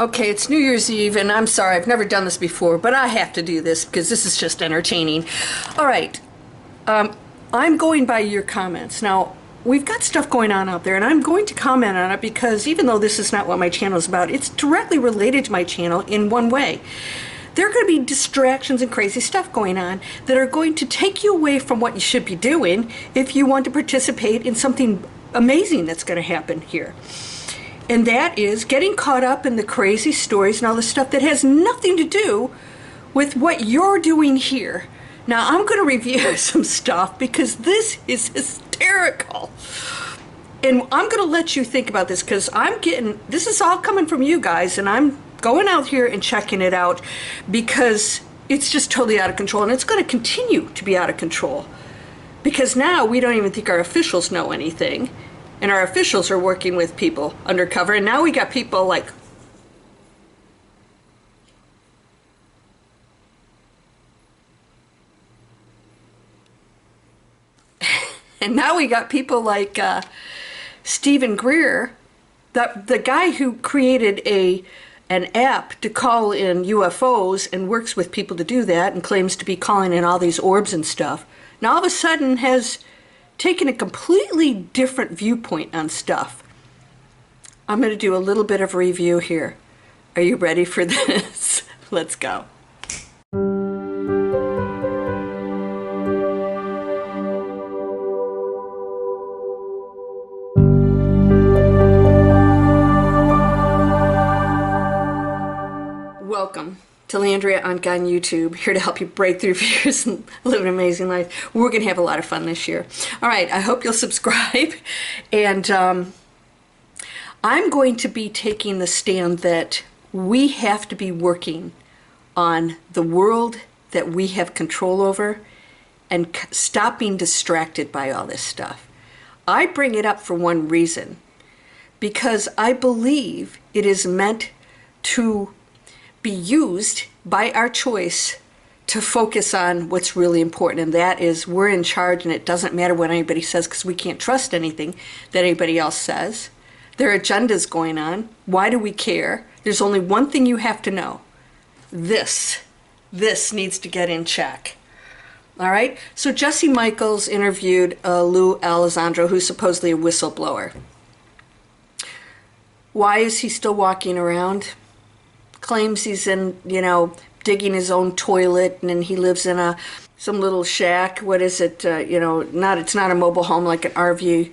Okay, it's New Year's Eve, and I'm sorry, I've never done this before, but I have to do this because this is just entertaining. All right, I'm going by your comments. Now, we've got stuff going on out there, and I'm going to comment on it because even though this is not what my channel is about, it's directly related to my channel in one way. There are going to be distractions and crazy stuff going on that are going to take you away from what you should be doing if you want to participate in something amazing that's going to happen here. And that is getting caught up in the crazy stories and all the stuff that has nothing to do with what you're doing here. Now, I'm going to review some stuff because this is hysterical. And I'm going to let you think about this because this is all coming from you guys, and I'm going out here and checking it out because it's just totally out of control, and it's going to continue to be out of control because now we don't even think our officials know anything. And our officials are working with people undercover. And now we got people like, Steven Greer, the guy who created an app to call in UFOs and works with people to do that and claims to be calling in all these orbs and stuff. Now all of a sudden has taken a completely different viewpoint on stuff. I'm going to do a little bit of review here. Are you ready for this? Let's go. Welcome to Landria, Onkka on YouTube, here to help you break through fears and live an amazing life. We're going to have a lot of fun this year. All right, I hope you'll subscribe. And I'm going to be taking the stand that we have to be working on the world that we have control over and stop being distracted by all this stuff. I bring it up for one reason, because I believe it is meant to be used by our choice to focus on what's really important, and that is we're in charge, and it doesn't matter what anybody says because we can't trust anything that anybody else says. There are agendas going on. Why do we care? There's only one thing you have to know. This needs to get in check. All right? So Jesse Michaels interviewed Lou Alesandro, who's supposedly a whistleblower. Why is he still walking around? Claims he's in, digging his own toilet, and then he lives in some little shack. What is it? It's not a mobile home like an RV.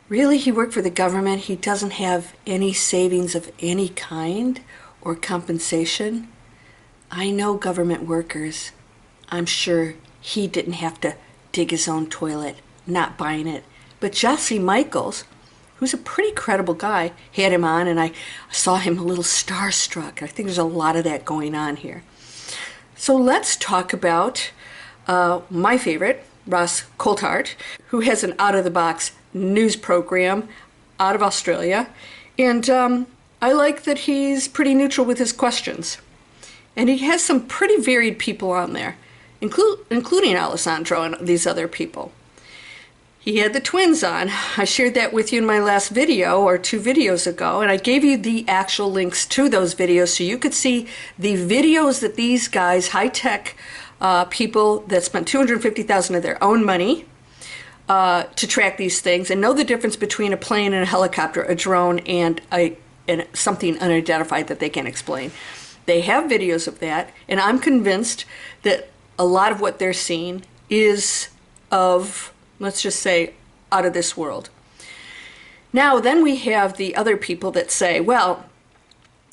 Really, he worked for the government. He doesn't have any savings of any kind or compensation. I know government workers. I'm sure he didn't have to dig his own toilet, not buying it. But Jesse Michaels, who's a pretty credible guy, had him on, and I saw him a little starstruck. I think there's a lot of that going on here. So let's talk about my favorite, Ross Coulthart, who has an out-of-the-box news program out of Australia. And I like that he's pretty neutral with his questions. And he has some pretty varied people on there, including Alesandro and these other people. He had the twins on. I shared that with you in my last video or 2 videos ago, and I gave you the actual links to those videos so you could see the videos that these guys, high-tech people that spent $250,000 of their own money to track these things and know the difference between a plane and a helicopter, a drone, and something unidentified that they can't explain. They have videos of that, and I'm convinced that a lot of what they're seeing is of, let's just say, out of this world. Now, then we have the other people that say, well,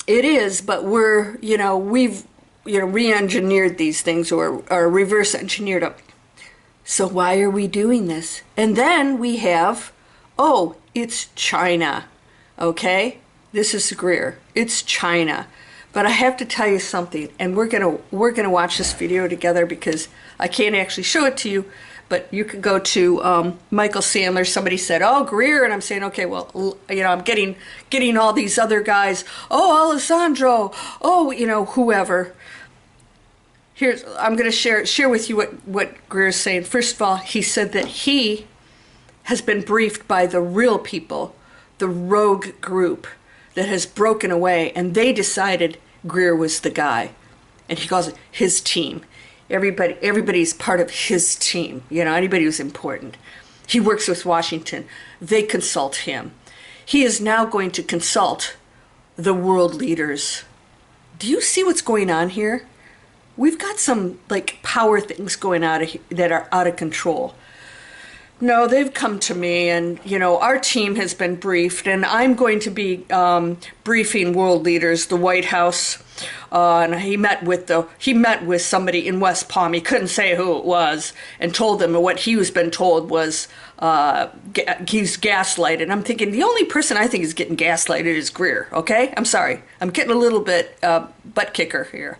it is, but we've re-engineered these things or reverse engineered them. So why are we doing this? And then we have, oh, it's China, okay? This is Greer. It's China. But I have to tell you something, and we're gonna watch this video together because I can't actually show it to you. But you could go to Michael Sandler. Somebody said, oh, Greer. And I'm saying, okay, well, I'm getting all these other guys. Oh, Alesandro. Oh, whoever. I'm going to share with you what Greer is saying. First of all, he said that he has been briefed by the real people, the rogue group, that has broken away, and they decided Greer was the guy. And he calls it his team. Everybody's part of his team, anybody who's important. He works with Washington. They consult him. He is now going to consult the world leaders. Do you see what's going on here? We've got some power things going that are out of control. No, they've come to me, and our team has been briefed, and I'm going to be briefing world leaders, the White House. And he met with somebody in West Palm. He couldn't say who it was, and told them what he was been told was he's gaslighted. I'm thinking the only person I think is getting gaslighted is Greer. Okay, I'm sorry, I'm getting a little bit butt kicker here.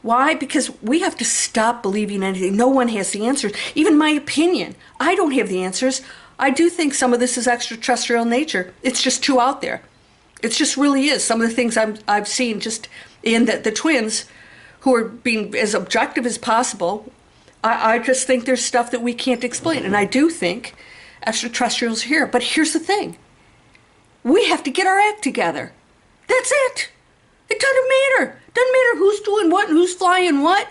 Why? Because we have to stop believing anything. No one has the answers. Even my opinion, I don't have the answers. I do think some of this is extraterrestrial nature. It's just too out there. It just really is. Some of the things I've seen just in the twins, who are being as objective as possible, I just think there's stuff that we can't explain. And I do think extraterrestrials are here. But here's the thing. We have to get our act together. That's it. It doesn't matter. Doesn't matter who's doing what and who's flying what.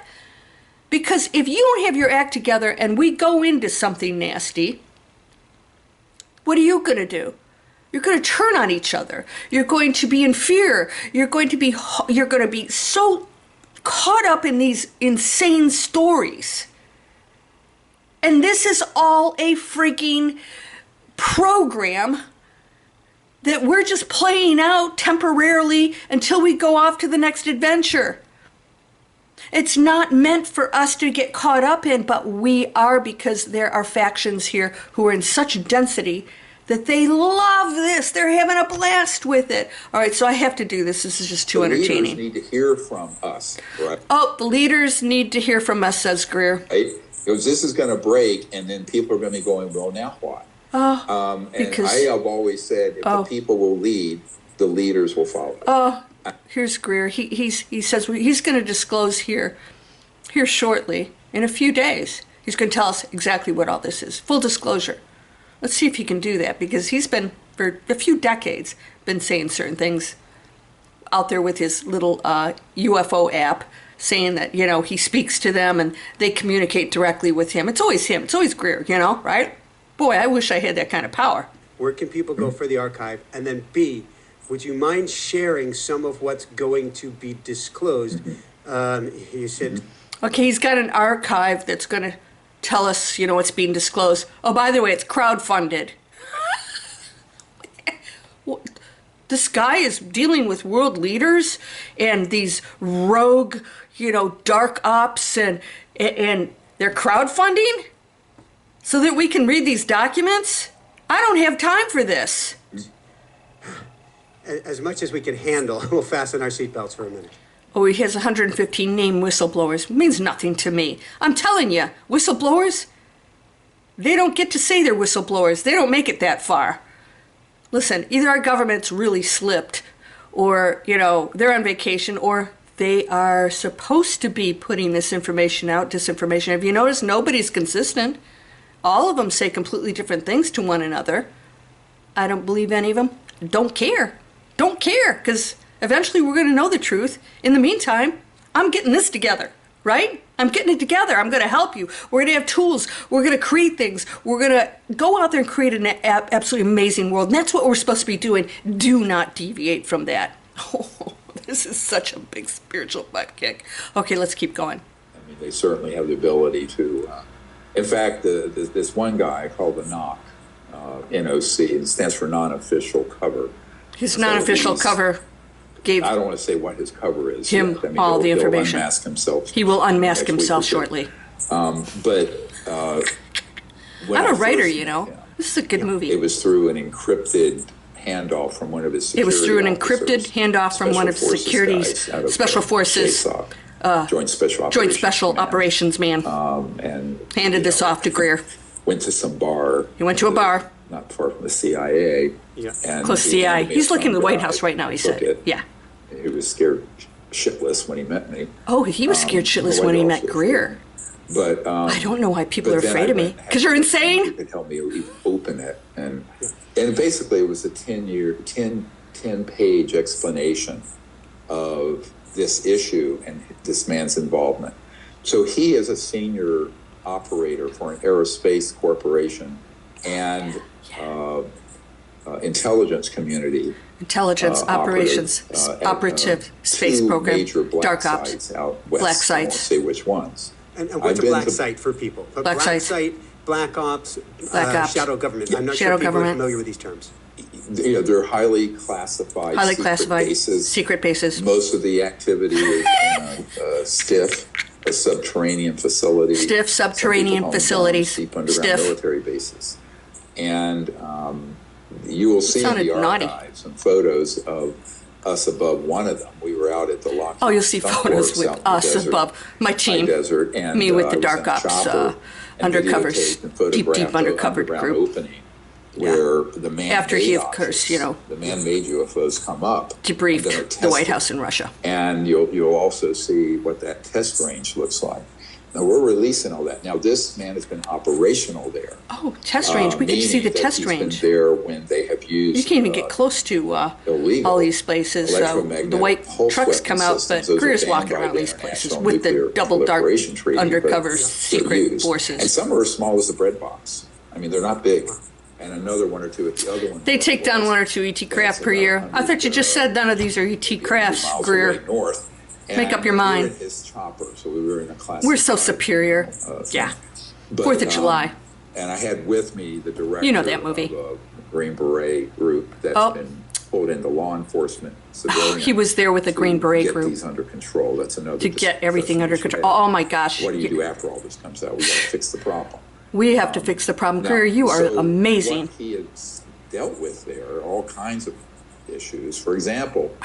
Because if you don't have your act together and we go into something nasty, what are you going to do? You're going to turn on each other. You're going to be in fear. You're going to be so caught up in these insane stories. And this is all a freaking program that we're just playing out temporarily until we go off to the next adventure. It's not meant for us to get caught up in, but we are, because there are factions here who are in such density that they love this. They're having a blast with it. All right, so I have to do this. This is just too entertaining. The leaders need to hear from us, right? Oh, the leaders need to hear from us, says Greer. Right? Because this is going to break, and then people are going to be going, well, now what? And I have always said, if the people will lead, the leaders will follow. Here's Greer. He says he's going to disclose here shortly, in a few days. He's going to tell us exactly what all this is. Full disclosure. Let's see if he can do that, because he's been, for a few decades, been saying certain things out there with his little UFO app, saying that, he speaks to them and they communicate directly with him. It's always him. It's always Greer, right? Boy, I wish I had that kind of power. Where can people go for the archive? And then B, would you mind sharing some of what's going to be disclosed? He said... Okay, he's got an archive that's going to tell us, what's being disclosed. Oh, by the way, it's crowdfunded. This guy is dealing with world leaders and these rogue, dark ops, and they're crowdfunding so that we can read these documents? I don't have time for this. As much as we can handle, we'll fasten our seatbelts for a minute. Oh, he has 115 named whistleblowers. It means nothing to me. I'm telling you, whistleblowers, they don't get to say they're whistleblowers. They don't make it that far. Listen, either our government's really slipped, or, they're on vacation, or they are supposed to be putting this information out, disinformation. Have you noticed nobody's consistent? All of them say completely different things to one another. I don't believe any of them. Don't care. Don't care, because eventually we're going to know the truth. In the meantime, I'm getting this together, right? I'm getting it together. I'm going to help you. We're going to have tools. We're going to create things. We're going to go out there and create an absolutely amazing world. And that's what we're supposed to be doing. Do not deviate from that. Oh, this is such a big spiritual butt kick. Okay, let's keep going. I mean, they certainly have the ability to... in fact, this one guy called the NOC, NOC, it stands for non-official cover. His non-official cover gave... I don't want to say what his cover is. Him all the information. He'll unmask himself. He will unmask himself shortly. I'm a writer, This is a good movie. It was through an encrypted handoff from one of his security officers. It was through an encrypted handoff from one of his Special Forces, Joint Special Operations man. And handed this off to Greer. Went to some bar. He went to a bar. Not far from the CIA. Yeah. And close to CIA. He's looking at the White House right now, he said. Yeah. He was scared shitless when he met me. Oh, he was scared shitless when he met Greer. But I don't know why people are afraid of me. Because you're insane? You could help me open it. And basically it was a 10 10-page explanation of this issue and this man's involvement. So he is a senior operator for an aerospace corporation and intelligence community. Intelligence operative space program, major black dark ops, sites out west. Black sites. I won't say which ones. And what's a black site for people? A black site, black ops, shadow government. I'm not sure people are familiar with these terms. They're highly classified secret bases. Most of the activity is in STIF, a subterranean facility. STIF, subterranean facilities. Deep underground military bases. And you will see in the archives some photos of us above one of them. We were out at the Lockheed. Oh, you'll see photos with us above my team, desert, and me with the dark ops, undercover, deep undercover group. Opening where the man after he, of course, the man-made UFOs come up, debriefed the White House in Russia, and you'll also see what that test range looks like. Now we're releasing all that. Now this man has been operational there. Oh, test range! We get to see the test range. Been there when they have used. You can't even get close to all these places. The white trucks come out, but Greer's walking around these places with the double dark undercover secret forces. And some are as small as a bread box. I mean, they're not big. And another one or two at the other one. They take down one or two ET craft per year. I thought you just said none of these are ET crafts, Greer. North. Make up your mind. We were in his chopper, so we were in a class. We're so superior. Yeah. 4th of July. And I had with me the director that movie. Of a Green Beret group that's been pulled into law enforcement. He was there with the Green Beret get group. These under control. That's another. To get everything under control. Oh my gosh. What do you do after all this comes out? We got to fix the problem. We have to fix the problem. Greer, you are amazing. What he has dealt with there are all kinds of issues. For example,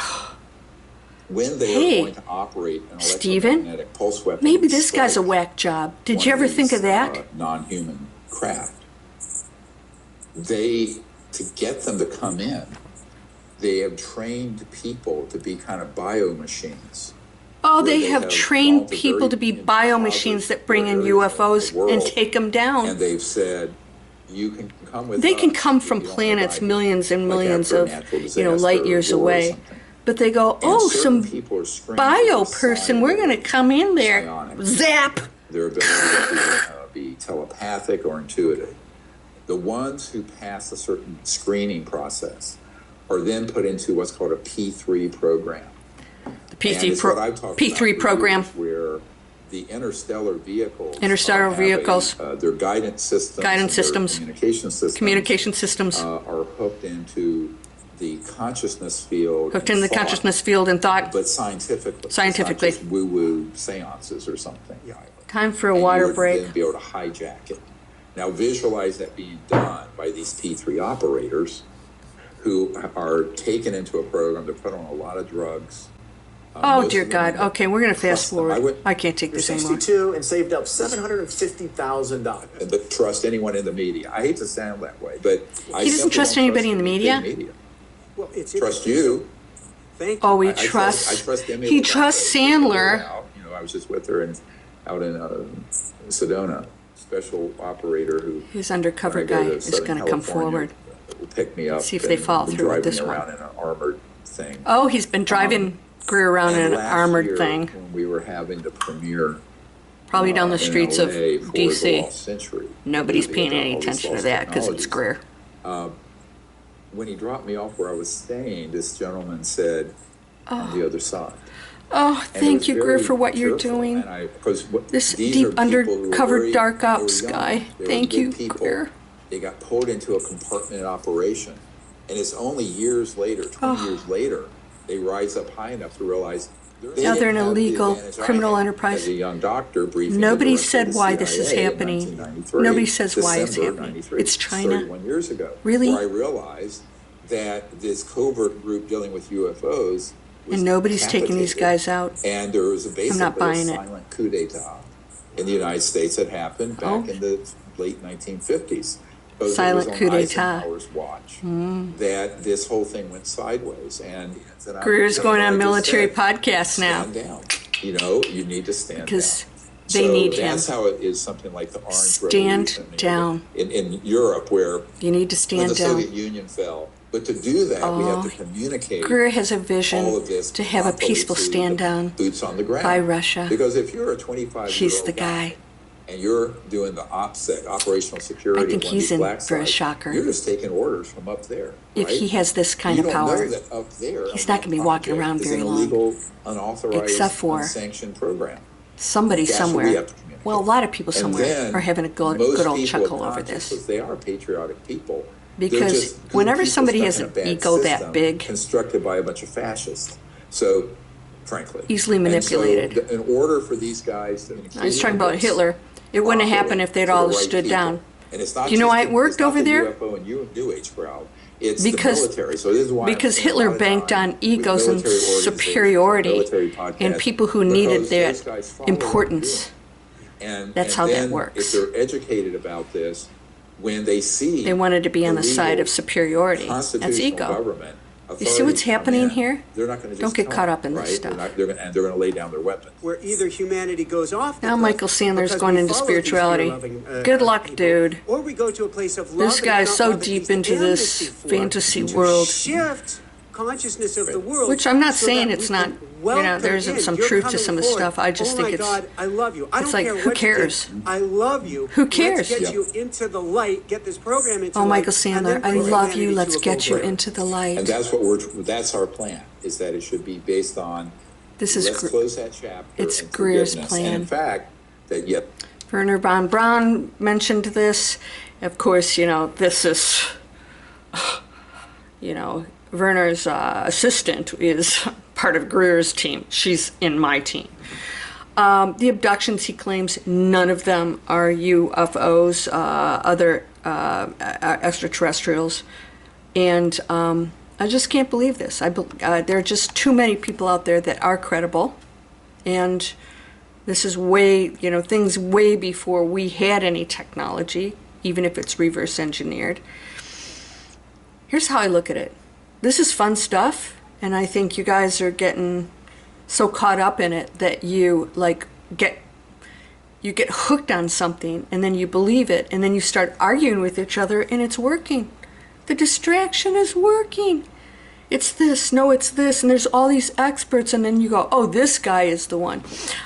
when they are going to operate an electromagnetic pulse weapon. Maybe this guy's a whack job. Did you ever think of that? Non-human craft. To get them to come in, they have trained people to be kind of biomachines. Oh, they have trained people to be biomachines that bring in UFOs and take them down. And they've said, you can come with us. They can come from planets millions and millions of, light years away. But they go, some bio person, we're going to come in there. Zap! Their ability to be telepathic or intuitive. The ones who pass a certain screening process are then put into what's called a P3 program. The P3 program. Where the interstellar vehicles, their guidance systems, communication systems are hooked into the consciousness field. Consciousness field and thought. But scientifically. Not just woo-woo seances or something. Yeah. Time for a water break. Then be able to hijack it. Now visualize that being done by these P3 operators who are taken into a program to put on a lot lot of drugs. Oh, dear God. Okay, we're going to fast forward. I can't take this anymore. 62 and saved up $750,000. But trust anyone in the media. I hate to sound that way, but he doesn't trust anybody in the media? Well, trust you. Thank you. Oh, I trust he trusts Sandler. I was just with her out in Sedona. Special operator who his undercover guy is going to come forward. Will pick me up. See if they fall through with this one. Around in an armored thing. Oh, he's been driving Greer around in an armored thing. When we were having the premiere, probably down the streets of D.C. Century, nobody's paying any attention to that because it's Greer. When he dropped me off where I was staying, this gentleman said, "On the other side." Oh, thank you, Greer, for what you're doing. This deep undercover dark ops guy. Thank you, Greer. They got pulled into a compartment operation, and it's only years later, 20 years later, they rise up high enough to realize they're an illegal criminal enterprise. As a young doctor, nobody said why this is happening. Nobody says why it's happening. It's China. 31 years ago. Really? Where I realized that this covert group dealing with UFOs and nobody's taking these guys out. And there was basically a silent coup d'etat in the United States that happened back in the late 1950s. Silent coup d'etat. Watch that this whole thing went sideways, and Greer's going on military podcasts now. Stand down. You need to stand down because they need him. That's how it is. Something like the Orange Revolution. Stand down in Europe, where you need to stand when the down. Soviet Union fell, But to do that, we have to communicate. Greer has a all vision of this to have a properly peaceful to stand the down boots on the ground by Russia. Because if you're a 25-year-old He's the guy. and you're doing the OPSEC, operational security, I think of he's in black for a site, shocker. You're just taking orders from up there. If right? he has this kind of You don't power, know that up there, he's not going to be walking around is very an long. illegal, unauthorized, Except for unsanctioned program. Somebody That's what we somewhere, have to communicate. well, a lot of people And somewhere then are having a good most old people chuckle are over conscious, this. because they are patriotic people. They're Because just good whenever people somebody stuck has in a an bad ego that system big, constructed by a bunch of fascists. So, frankly, easily And manipulated. so in order for these guys to, I was talking about Hitler. It wouldn't have happened if they'd all stood down. And it's not Do you know just why it worked over there? UFO and New Age crowd. It's Because- the military. So this is why Because I'm spending a Hitler lot of banked time on egos with and military organizations, superiority military podcasts, and people who because needed those that guys follow importance. what you're doing. And That's and how that then works. If they're educated about this, when they see They wanted to be on the legal side of superiority. That's constitutional ego. government, You see what's authorities come happening in, here? They're not going to just Don't get tell caught them, up in this right? stuff. They're going to lay down their weapons. Where either humanity goes off the Now cliff Michael Sandler's because going we into follow these spirituality. fear-loving, Good luck, people, dude. Or we go to a place of love. This and guy's not so love, at deep least into this amnesty for, fantasy to world. shift consciousness of the world. Which I'm not so saying that it's we not, can you know, welcome there isn't in. some You're truth to coming some of the forward. stuff. I just oh think my it's, God, I love you. I it's don't like, care who what you did. cares? I love you. Who cares? Let's get Yeah. you into the light. Get this program into oh, light. Michael and then Sandler, I bring love humanity you. to Let's a get you goal. into the And light. that's our plan, is that it should be based on, This is let's close that chapter. it's and Greer's forgiveness. plan. And in fact, that yet Werner von Braun mentioned this. Of course, you know, this is, you know, Werner's assistant is part of Greer's team. She's in my team. The abductions, he claims, none of them are UFOs, other extraterrestrials. And I just can't believe this. There are just too many people out there that are credible. And this is way, you know, things way before we had any technology, even if it's reverse engineered. Here's how I look at it. This is fun stuff, and I think you guys are getting so caught up in it that you get hooked on something, and then you believe it, and then you start arguing with each other, and it's working. The distraction is working. It's this, no, it's this, and there's all these experts, and then you go, oh, this guy is the one.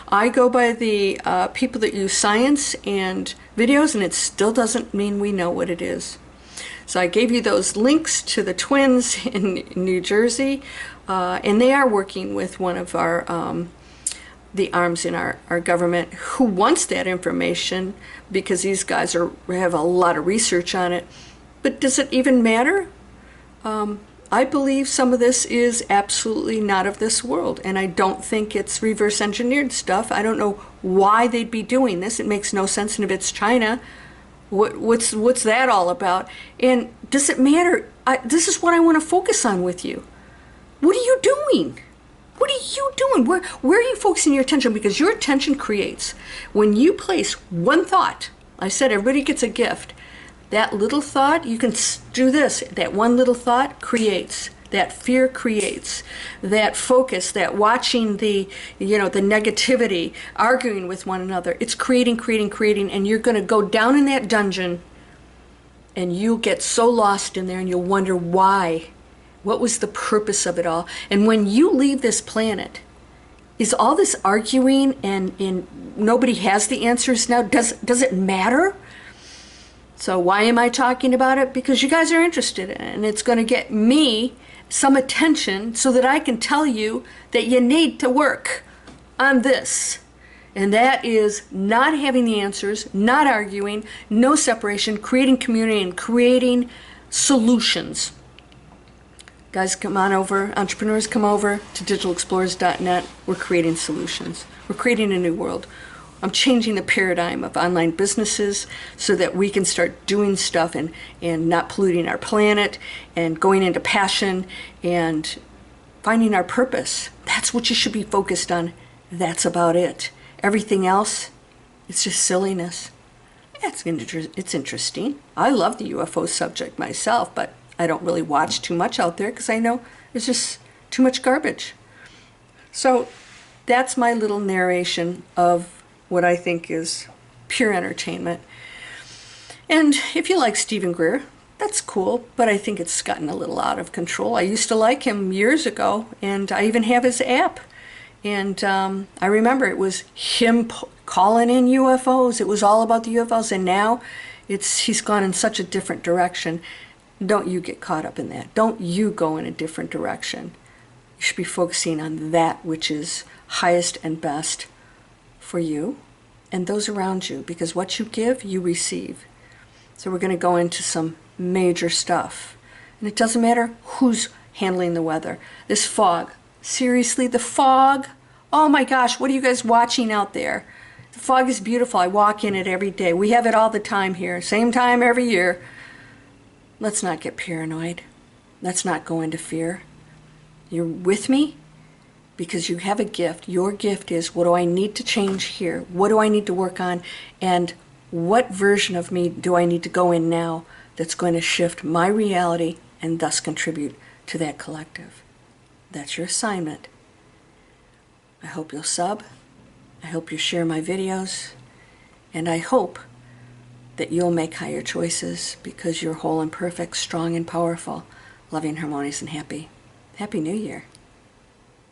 I go by the people that use science and videos, and it still doesn't mean we know what it is. So I gave you those links to the twins in New Jersey, and they are working with one of our the arms in our government who wants that information, because these guys have a lot of research on it. But does it even matter? I believe some of this is absolutely not of this world, and I don't think it's reverse engineered stuff. I don't know why they'd be doing this. It makes no sense, and if it's China, what's that all about? And does it matter? This is what I want to focus on with you. What are you doing? What are you doing? Where are you focusing your attention? Because your attention creates. When you place one thought, I said everybody gets a gift. That little thought, you can do this. That one little thought creates. That fear creates. That focus, that watching the negativity, arguing with one another. It's creating, and you're going to go down in that dungeon, and you'll get so lost in there, and you'll wonder why. What was the purpose of it all? And when you leave this planet, is all this arguing and nobody has the answers now? Does it matter? So why am I talking about it? Because you guys are interested in it, and it's going to get me some attention so that I can tell you that you need to work on this. And that is not having the answers, not arguing, no separation, creating community, and creating solutions. Guys, come on over. Entrepreneurs, come over to digitalexplorers.net. We're creating solutions. We're creating a new world. I'm changing the paradigm of online businesses so that we can start doing stuff and not polluting our planet and going into passion and finding our purpose. That's what you should be focused on. That's about it. Everything else, it's just silliness. It's interesting. I love the UFO subject myself, but I don't really watch too much out there because I know there's just too much garbage. So that's my little narration of what I think is pure entertainment. And if you like Steven Greer, that's cool, but I think it's gotten a little out of control. I used to like him years ago, and I even have his app. And I remember it was him calling in UFOs. It was all about the UFOs, and now he's gone in such a different direction. Don't you get caught up in that. Don't you go in a different direction. You should be focusing on that which is highest and best for you and those around you, because what you give, you receive. So we're going to go into some major stuff. And it doesn't matter who's handling the weather. This fog. Seriously, the fog? Oh my gosh, what are you guys watching out there? The fog is beautiful. I walk in it every day. We have it all the time here. Same time every year. Let's not get paranoid. Let's not go into fear. You're with me? Because you have a gift. Your gift is, what do I need to change here? What do I need to work on? And what version of me do I need to go in now that's going to shift my reality and thus contribute to that collective? That's your assignment. I hope you'll sub. I hope you share my videos. And I hope that you'll make higher choices, because you're whole and perfect, strong and powerful, loving, harmonious, and happy. Happy New Year.